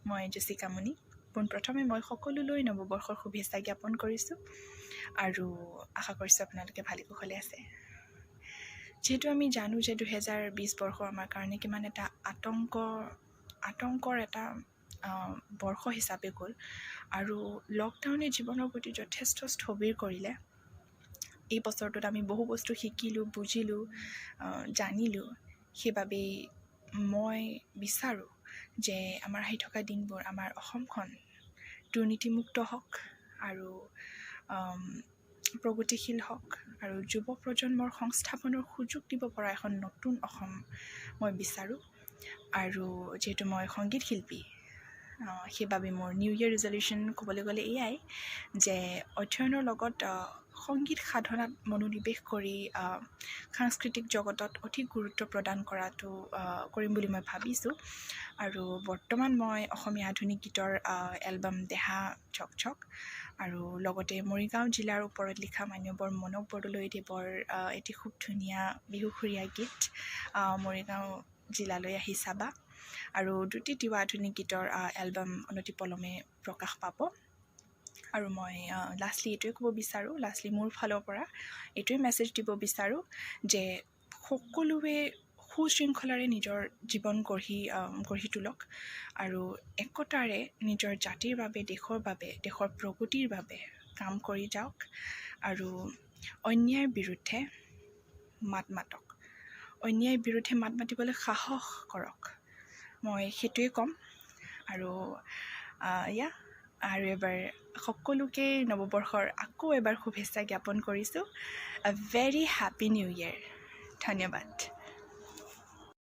মই জেছিকা মুনি পোনপ্ৰথমে মই সকলোলৈ নৱবৰ্ষৰ শুভেচ্ছা জ্ঞাপন কৰিছোঁ আৰু আশা কৰিছোঁ আপোনালোকে ভালে কুশলে আছে। যিহেতু আমি জানো যে 2020 বৰ্ষ আমাৰ কাৰণে কিমান এটা আতংকৰ এটা বৰ্ষ হিচাপে গ'ল আৰু লকডাউনে জীৱনৰ প্ৰতি যথেষ্ট স্থবিৰ কৰিলে। এই বছৰটোত আমি বহু বস্তু শিকিলোঁ, বুজিলোঁ, জানিলোঁ। সেইবাবেই মই বিচাৰোঁ যে আমাৰ আহি থকা দিনবোৰ আমাৰ অসমখন দুৰ্নীতিমুক্ত হওক আৰু প্ৰগতিশীল হওক আৰু যুৱ প্ৰজন্মৰ সংস্থাপনৰ সুযোগ দিব পৰা এখন নতুন অসম মই বিচাৰোঁ। আৰু যিহেতু মই সংগীত শিল্পী, সেইবাবে মোৰ নিউ ইয়েৰ ৰিজলিউশ্যন ক'বলৈ গ'লে এয়াই যে অধ্যয়নৰ লগত সংগীত সাধনাত মনোনিৱেশ কৰি সাংস্কৃতিক জগতত অধিক গুৰুত্ব প্ৰদান কৰিম বুলি মই ভাবিছোঁ। আৰু বৰ্তমান মই অসমীয়া আধুনিক গীতৰ এলবাম দেহা ঝক ঝক আৰু লগতে মৰিগাঁও জিলাৰ ওপৰত লিখা মান্যবৰ মনক বৰদলৈদেৱৰ এটি খুব ধুনীয়া বিহুসুৰীয়া গীত মৰিগাঁও জিলালৈ আহি চাবা আৰু দুটি তিৱা আধুনিক গীতৰ এলবাম অনতিপলমে প্ৰকাশ পাব। আৰু মই লাষ্টলি এইটোৱে ক'ব বিচাৰোঁ, মোৰ ফালৰ পৰা এইটোৱে মেছেজ দিব বিচাৰোঁ যে সকলোৱে সুশৃংখলাৰে নিজৰ জীৱন গঢ়ি তোলক আৰু একতাৰে নিজৰ জাতিৰ বাবে, দেশৰ প্ৰগতিৰ বাবে কাম কৰি যাওক আৰু অন্যায়ৰ বিৰুদ্ধে মাত মাতিবলৈ সাহস কৰক। মই সেইটোৱে ক'ম আৰু আৰু এবাৰ সকলোকে নৱবৰ্ষৰ আকৌ এবাৰ শুভেচ্ছা জ্ঞাপন কৰিছোঁ। Very happy new year. ধন্যবাদ।